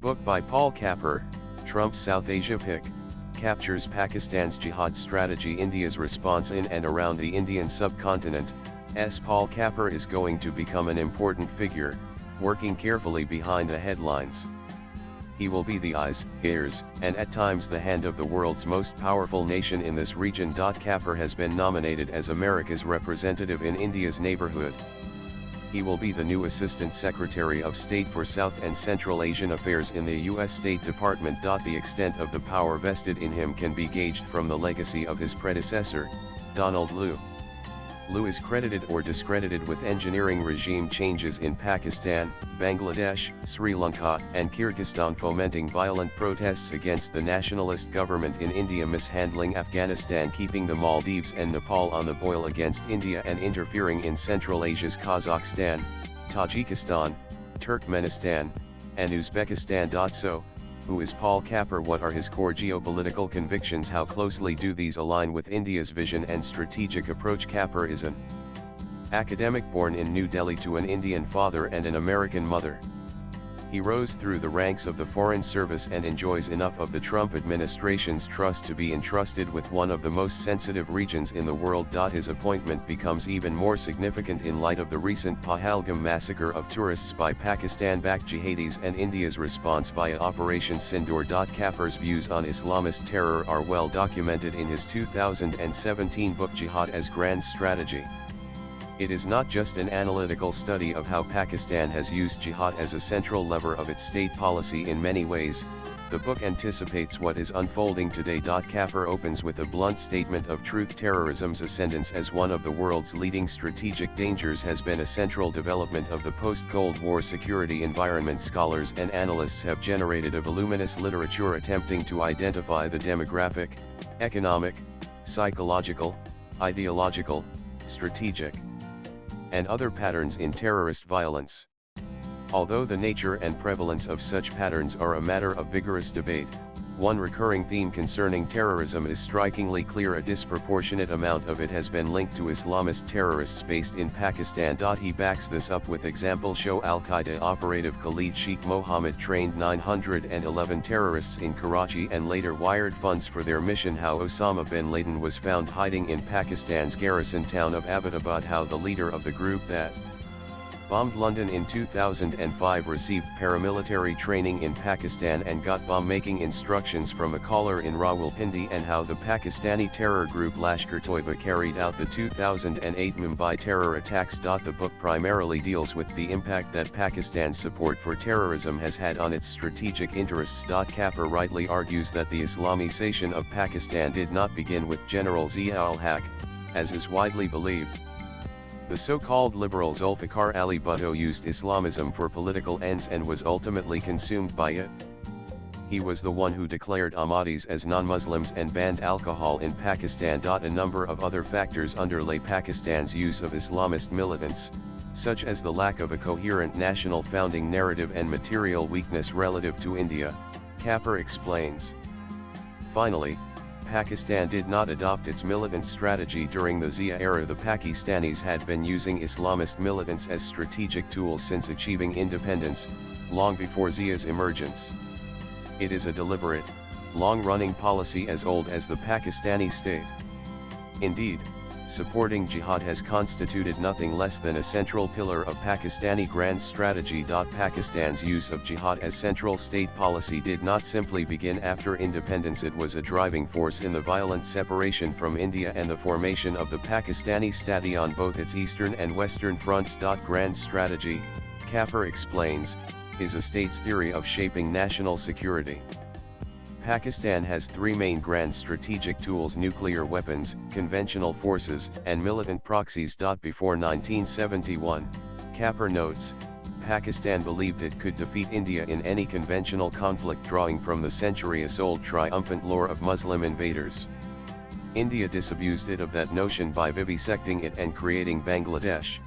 Book by Paul Kapur, Trump's South Asia pick, captures Pakistan's jihad strategy. India's response in and around the Indian subcontinent. Paul Kapur is going to become an important figure, working carefully behind the headlines. He will be the eyes, ears, and at times the hand of the world's most powerful nation in this region. Kapur has been nominated as America's representative in India's neighborhood. He will be the new Assistant Secretary of State for South and Central Asian Affairs in the U.S. State Department. The extent of the power vested in him can be gauged from the legacy of his predecessor, Donald Lu. Lu is credited or discredited with engineering regime changes in Pakistan, Bangladesh, Sri Lanka, and Kyrgyzstan, fomenting violent protests against the nationalist government in India, mishandling Afghanistan, keeping the Maldives and Nepal on the boil against India, and interfering in Central Asia's Kazakhstan, Tajikistan, Turkmenistan, and Uzbekistan. So, who is Paul Kapur? What are his core geopolitical convictions? How closely do these align with India's vision and strategic approach? Kapur is an academic born in New Delhi to an Indian father and an American mother. He rose through the ranks of the Foreign Service and enjoys enough of the Trump administration's trust to be entrusted with one of the most sensitive regions in the world. His appointment becomes even more significant in light of the recent Pahalgam massacre of tourists by Pakistan-backed jihadis and India's response via Operation Sindoor. Kapur's views on Islamist terror are well documented in his 2017 book Jihad as Grand Strategy. It is not just an analytical study of how Pakistan has used jihad as a central lever of its state policy. In many ways, the book anticipates what is unfolding today. Kapur opens with a blunt statement of truth. Terrorism's ascendance as one of the world's leading strategic dangers has been a central development of the post-Cold War security environment. Scholars and analysts have generated a voluminous literature attempting to identify the demographic, economic, psychological, ideological, strategic, and other patterns in terrorist violence. Although the nature and prevalence of such patterns are a matter of vigorous debate, one recurring theme concerning terrorism is strikingly clear: a disproportionate amount of it has been linked to Islamist terrorists based in Pakistan. He backs this up with examples. Show Al-Qaeda operative Khalid Sheikh Mohammed trained 911 terrorists in Karachi and later wired funds for their mission. How Osama bin Laden was found hiding in Pakistan's garrison town of Abbottabad. How the leader of the group that bombed London in 2005 received paramilitary training in Pakistan and got bomb-making instructions from a caller in Rawalpindi, and how the Pakistani terror group Lashkar-Toiba carried out the 2008 Mumbai terror attacks. The book primarily deals with the impact that Pakistan's support for terrorism has had on its strategic interests. Kapur rightly argues that the Islamization of Pakistan did not begin with General Zia-ul-Haq, as is widely believed. The so-called liberal Zulfikar Ali Bhutto used Islamism for political ends and was ultimately consumed by it. He was the one who declared Ahmadis as non-Muslims and banned alcohol in Pakistan. A number of other factors underlay Pakistan's use of Islamist militants, such as the lack of a coherent national founding narrative and material weakness relative to India, Kapur explains. Finally, Pakistan did not adopt its militant strategy during the Zia era. The Pakistanis had been using Islamist militants as strategic tools since achieving independence, long before Zia's emergence. It is a deliberate, long-running policy as old as the Pakistani state. Indeed, supporting jihad has constituted nothing less than a central pillar of Pakistani grand strategy. Pakistan's use of jihad as central state policy did not simply begin after independence. It was a driving force in the violent separation from India and the formation of the Pakistani state on both its eastern and western fronts. Grand strategy, Kapur explains, is a state's theory of shaping national security. Pakistan has three main grand strategic tools: nuclear weapons, conventional forces, and militant proxies. Before 1971, Kapur notes, Pakistan believed it could defeat India in any conventional conflict, drawing from the centuries-old triumphant lore of Muslim invaders. India disabused it of that notion by vivisecting it and creating Bangladesh.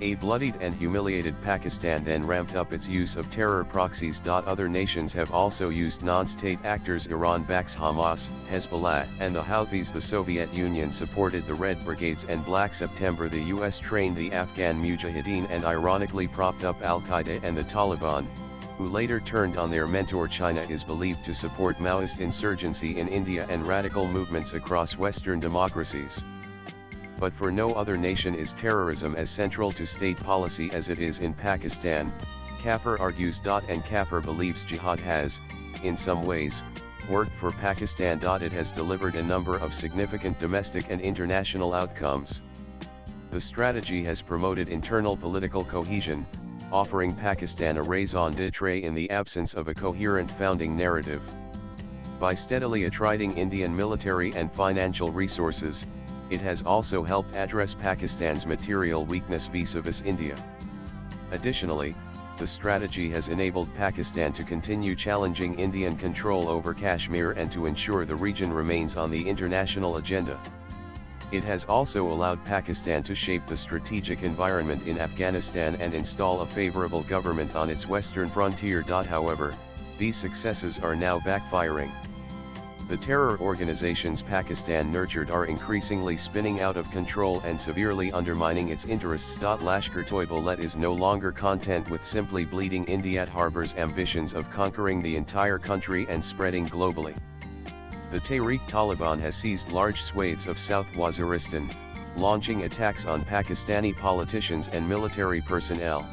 A bloodied and humiliated Pakistan then ramped up its use of terror proxies. Other nations have also used non-state actors. Iran backs Hamas, Hezbollah, and the Houthis. The Soviet Union supported the Red Brigades and Black September. The US trained the Afghan Mujahideen and ironically propped up Al-Qaeda and the Taliban. who later turned on their mentor China, is believed to support Maoist insurgency in India and radical movements across Western democracies. But for no other nation is terrorism as central to state policy as it is in Pakistan, Kapur argues. And Kapur believes Jihad has, in some ways, worked for Pakistan. It has delivered a number of significant domestic and international outcomes. The strategy has promoted internal political cohesion, offering Pakistan a raison d'etre in the absence of a coherent founding narrative. By steadily attriting Indian military and financial resources, it has also helped address Pakistan's material weakness vis-a-vis India. Additionally, the strategy has enabled Pakistan to continue challenging Indian control over Kashmir and to ensure the region remains on the international agenda. It has also allowed Pakistan to shape the strategic environment in Afghanistan and install a favorable government on its western frontier. However, these successes are now backfiring. The terror organizations Pakistan nurtured are increasingly spinning out of control and severely undermining its interests. Lashkar-Toiba is no longer content with simply bleeding India. It harbors ambitions of conquering the entire country and spreading globally. The Tehreek-Taliban has seized large swathes of South Waziristan, launching attacks on Pakistani politicians and military personnel.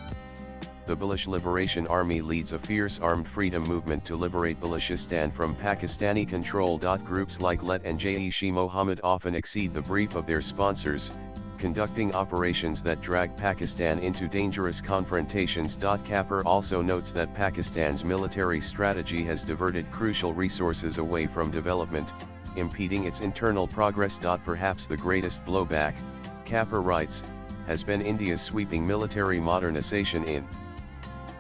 The Baloch Liberation Army leads a fierce armed freedom movement to liberate Balochistan from Pakistani control. Groups like LET and Jaish-e-Mohammed often exceed the brief of their sponsors, conducting operations that drag Pakistan into dangerous confrontations. Kapur also notes that Pakistan's military strategy has diverted crucial resources away from development, impeding its internal progress. Perhaps the greatest blowback, Kapur writes, has been India's sweeping military modernization in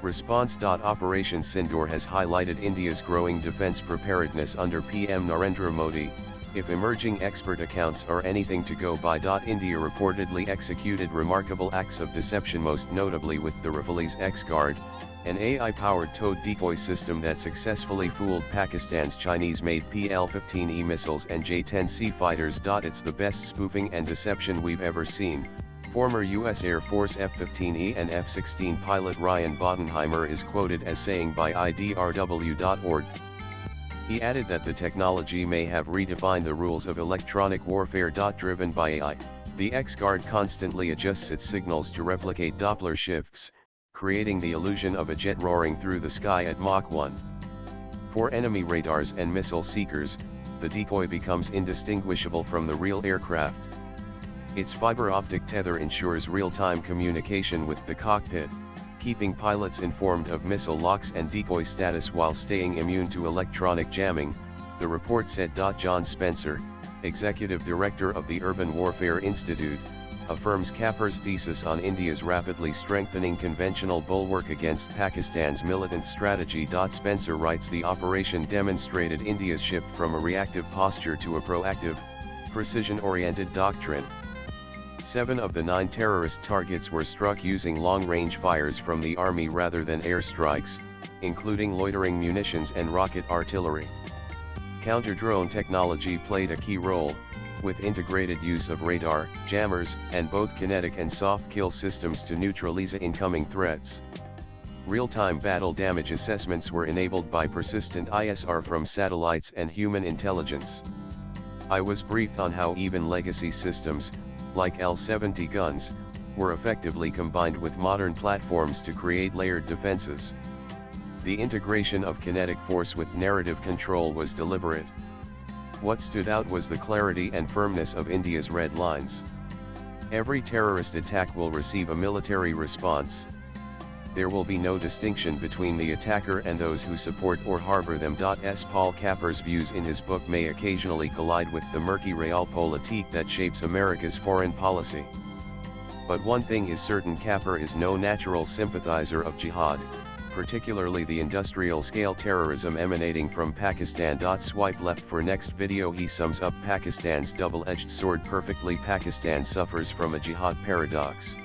response. Operation Sindoor has highlighted India's growing defence preparedness under PM Narendra Modi. If emerging expert accounts are anything to go by. India reportedly executed remarkable acts of deception, most notably with the Rafale's X-Guard, an AI-powered towed decoy system that successfully fooled Pakistan's Chinese-made PL-15E missiles and J-10C fighters. It's the best spoofing and deception we've ever seen. Former U.S. Air Force F-15E and F-16 pilot Ryan Bottenheimer is quoted as saying by IDRW.org. He added that the technology may have redefined the rules of electronic warfare. Driven by AI, the X-Guard constantly adjusts its signals to replicate Doppler shifts, creating the illusion of a jet roaring through the sky at Mach 1. For enemy radars and missile seekers, the decoy becomes indistinguishable from the real aircraft. Its fiber optic tether ensures real-time communication with the cockpit, keeping pilots informed of missile locks and decoy status while staying immune to electronic jamming, the report said. John Spencer, executive director of the Urban Warfare Institute, affirms Kapur's thesis on India's rapidly strengthening conventional bulwark against Pakistan's militant strategy. Spencer writes, the operation demonstrated India's shift from a reactive posture to a proactive, precision-oriented doctrine. 7 of the 9 terrorist targets were struck using long-range fires from the army rather than airstrikes, including loitering munitions and rocket artillery. Counter-drone technology played a key role, with integrated use of radar, jammers, and both kinetic and soft kill systems to neutralize incoming threats. Real-time battle damage assessments were enabled by persistent ISR from satellites and human intelligence. I was briefed on how even legacy systems, like L-70 guns, were effectively combined with modern platforms to create layered defenses. The integration of kinetic force with narrative control was deliberate. What stood out was the clarity and firmness of India's red lines. Every terrorist attack will receive a military response. There will be no distinction between the attacker and those who support or harbor them. Paul Kapur's views in his book may occasionally collide with the murky realpolitik that shapes America's foreign policy. But one thing is certain: Kapur is no natural sympathizer of jihad, particularly the industrial-scale terrorism emanating from Pakistan. Swipe left for next video. He sums up Pakistan's double-edged sword perfectly. Pakistan suffers from a jihad paradox.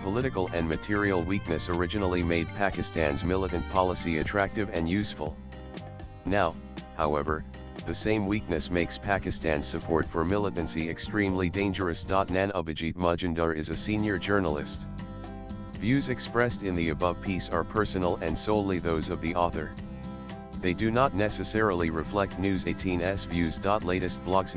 Political and material weakness originally made Pakistan's militant policy attractive and useful. Now, however, the same weakness makes Pakistan's support for militancy extremely dangerous. Nan Abhijit Majumdar is a senior journalist. Views expressed in the above piece are personal and solely those of the author. They do not necessarily reflect News 18's views. Latest blogs.